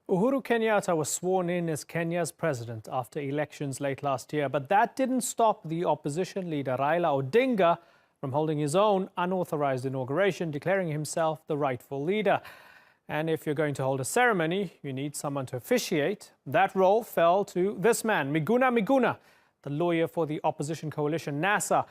Uhuru Kenyatta was sworn in as Kenya's president after elections late last year, but that didn't stop the opposition leader Raila Odinga from holding his own unauthorized inauguration, declaring himself the rightful leader. And if you're going to hold a ceremony, you need someone to officiate. That role fell to this man, Miguna, the lawyer for the opposition coalition NASA.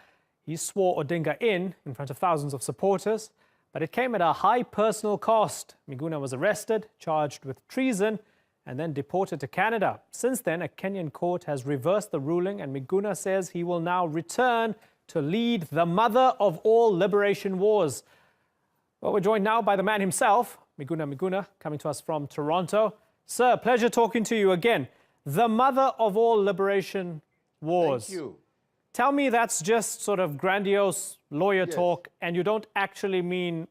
He swore Odinga in front of thousands of supporters, but it came at a high personal cost. Miguna was arrested, charged with treason, and then deported to Canada. Since then, a Kenyan court has reversed the ruling, and Miguna says he will now return to lead the mother of all liberation wars. Well, we're joined now by the man himself, Miguna, coming to us from Toronto. Sir, pleasure talking to you again. The mother of all liberation wars. Thank you. Tell me that's just sort of grandiose lawyer talk, and you don't actually mean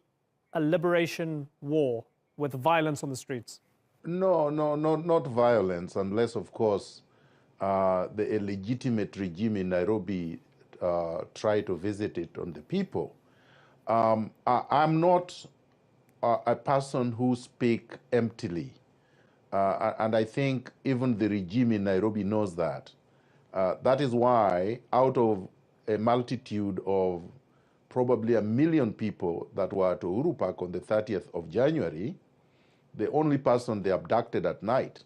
a liberation war with violence on the streets. No, not violence, unless, of course, the illegitimate regime in Nairobi try to visit it on the people. I'm not a person who speaks emptily, and I think even the regime in Nairobi knows that. That is why, out of a multitude of probably 1 million people that were at Uhuru Park on the 30th of January, the only person they abducted at night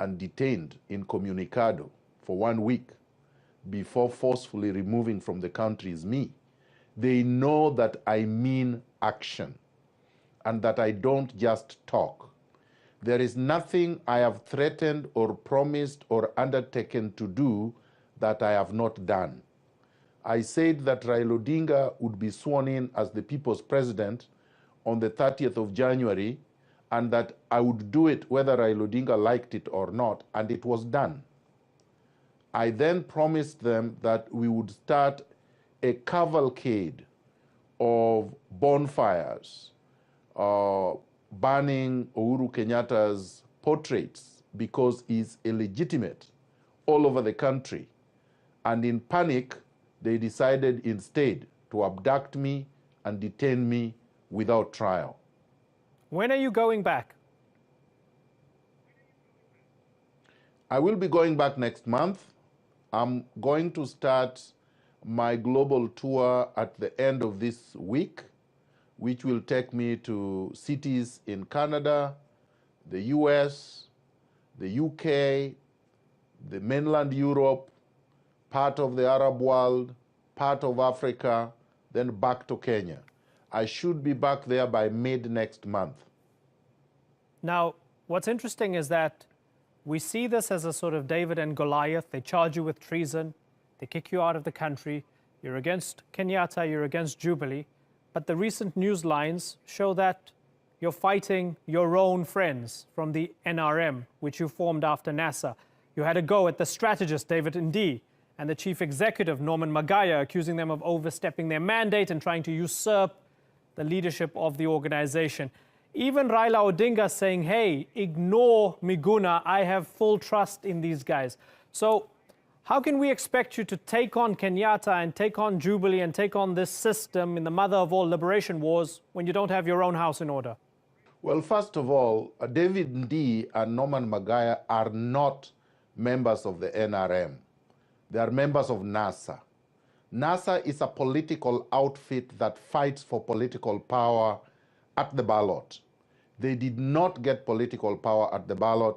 and detained incommunicado for 1 week before forcefully removing from the country is me. They know that I mean action and that I don't just talk. There is nothing I have threatened or promised or undertaken to do that I have not done. I said that Raila Odinga would be sworn in as the people's president on the 30th of January, and that I would do it whether Raila Odinga liked it or not, and it was done. I then promised them that we would start a cavalcade of bonfires, banning Uhuru Kenyatta's portraits because he's illegitimate all over the country. And in panic, they decided instead to abduct me and detain me without trial. When are you going back? I will be going back next month. I'm going to start my global tour at the end of this week, which will take me to cities in Canada, the US, the UK, the mainland Europe, part of the Arab world, part of Africa, then back to Kenya. I should be back there by mid next month. Now, what's interesting is that we see this as a sort of David and Goliath. They charge you with treason. They kick you out of the country. You're against Kenyatta. You're against Jubilee. But the recent news lines show that you're fighting your own friends from the NRM, which you formed after NASA. You had a go at the strategist, David Ndii, and the chief executive, Norman Magaya, accusing them of overstepping their mandate and trying to usurp the leadership of the organization. Even Raila Odinga saying, hey, ignore Miguna, I have full trust in these guys. So how can we expect you to take on Kenyatta and take on Jubilee and take on this system in the mother of all liberation wars when you don't have your own house in order? Well, first of all, David Ndii and Norman Magaya are not members of the NRM. They are members of NASA. NASA is a political outfit that fights for political power at the ballot. They did not get political power at the ballot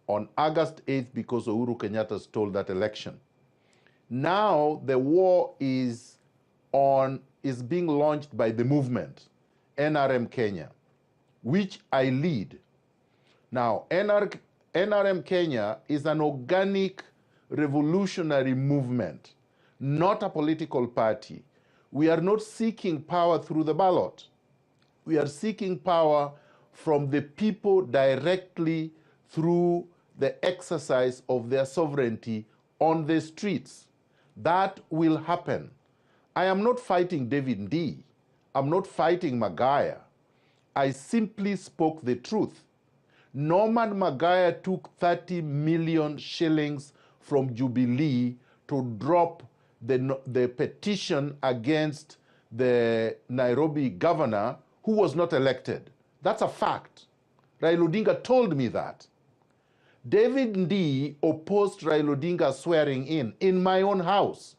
on August 8th because Uhuru Kenyatta stole that election. Now the war is being launched by the movement, NRM Kenya, which I lead. Now, NRM Kenya is an organic revolutionary movement, not a political party. We are not seeking power through the ballot. We are seeking power from the people directly through the exercise of their sovereignty on the streets. That will happen. I am not fighting David Ndii. I'm not fighting Magaya. I simply spoke the truth. Norman Magaya took 30 million shillings from Jubilee to drop the petition against the Nairobi governor who was not elected. That's a fact. Raila Odinga told me that. David Ndii opposed Raila Odinga swearing in my own house.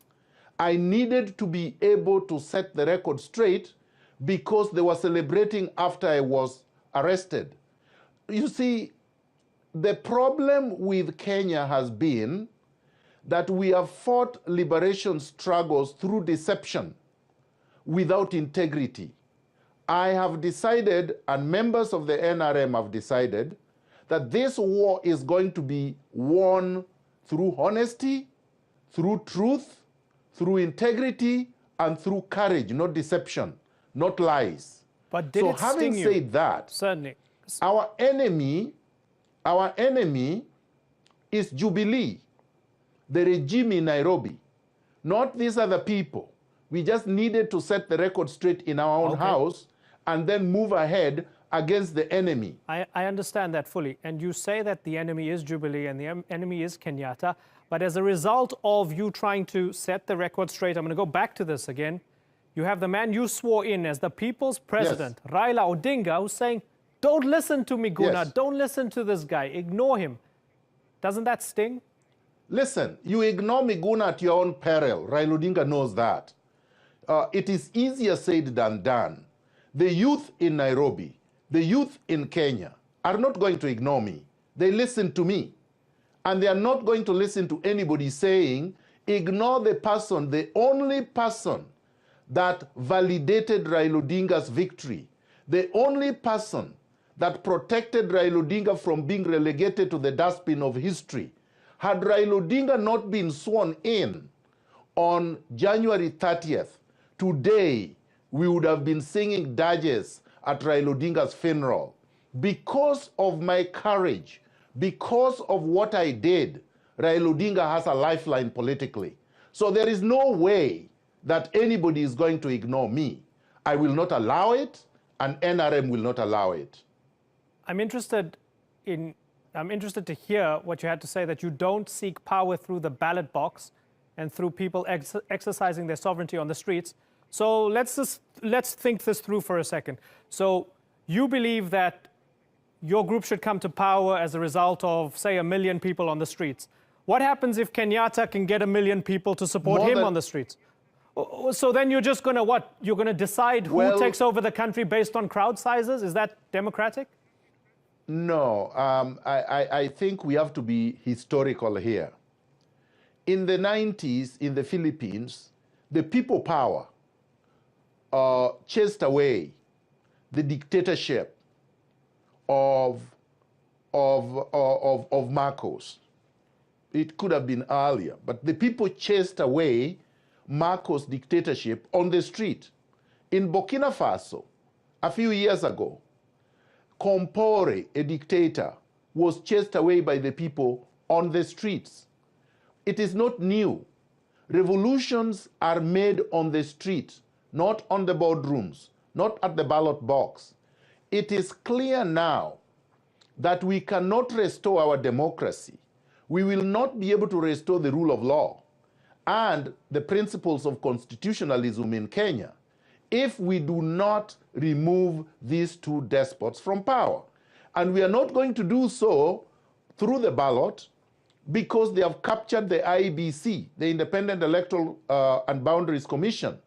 I needed to be able to set the record straight because they were celebrating after I was arrested. You see, the problem with Kenya has been that we have fought liberation struggles through deception without integrity. I have decided, and members of the NRM have decided, that this war is going to be won through honesty, through truth, through integrity, and through courage, not deception, not lies. But did it having sting you? said that, Certainly. our enemy is Jubilee, the regime in Nairobi, not these other people. We just needed to set the record straight in our own house and then move ahead against the enemy. I understand that fully. And you say that the enemy is Jubilee and the enemy is Kenyatta. But as a result of you trying to set the record straight, I'm going to go back to this again. You have the man you swore in as the people's president, yes, Raila Odinga, who's saying, don't listen to Miguna, yes, don't listen to this guy, ignore him. Doesn't that sting? Listen, you ignore Miguna at your own peril. Raila Odinga knows that. It is easier said than done. The youth in Nairobi, the youth in Kenya are not going to ignore me. They listen to me. And they are not going to listen to anybody saying, ignore the person, the only person that validated Raila Odinga's victory, the only person that protected Raila Odinga from being relegated to the dustbin of history. Had Raila Odinga not been sworn in on January 30th, today we would have been singing dirges at Raila Odinga's funeral. Because of my courage, because of what I did, Raila Odinga has a lifeline politically. So there is no way that anybody is going to ignore me. I will not allow it, and NRM will not allow it. I'm interested to hear what you had to say, that you don't seek power through the ballot box and through people exercising their sovereignty on the streets. So let's think this through for a second. So you believe that your group should come to power as a result of, say, 1 million people on the streets. What happens if Kenyatta can get 1 million people to support him on the streets? So then you're just going to what? You're going to decide who takes over the country based on crowd sizes? Is that democratic? No, I think we have to be historical here. In the 90s, in the Philippines, the people power chased away the dictatorship of Marcos. It could have been earlier, but the people chased away Marcos' dictatorship on the street. In Burkina Faso, a few years ago, Compaore, a dictator, was chased away by the people on the streets. It is not new. Revolutions are made on the street, not on the boardrooms, not at the ballot box. It is clear now that we cannot restore our democracy. We will not be able to restore the rule of law and the principles of constitutionalism in Kenya if we do not remove these two despots from power. And we are not going to do so through the ballot because they have captured the IEBC, the Independent Electoral and Boundaries Commission,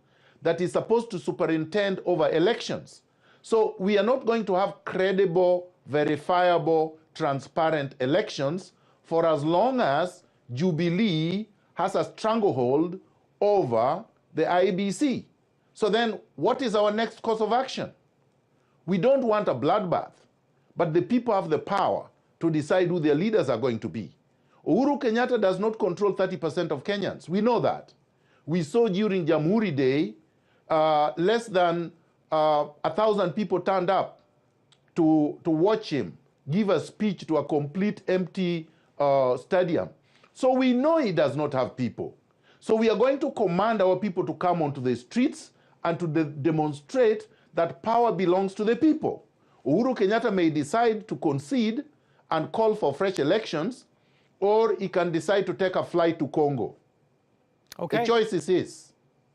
that is supposed to superintend over elections. So we are not going to have credible, verifiable, transparent elections for as long as Jubilee has a stranglehold over the IEBC. So then what is our next course of action? We don't want a bloodbath, but the people have the power to decide who their leaders are going to be. Uhuru Kenyatta does not control 30% of Kenyans. We know that. We saw during Jamhuri Day, less than 1,000 people turned up to watch him give a speech to a complete empty stadium. So we know he does not have people. So we are going to command our people to come onto the streets and to demonstrate that power belongs to the people. Uhuru Kenyatta may decide to concede and call for fresh elections, or he can decide to take a flight to Congo. Okay. The choice is his.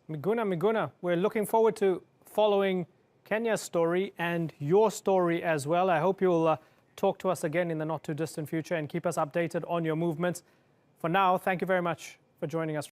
Miguna, we're looking forward to following Kenya's story and your story as well. I hope you'll talk to us again in the not too distant future and keep us updated on your movements. For now, thank you very much for joining us.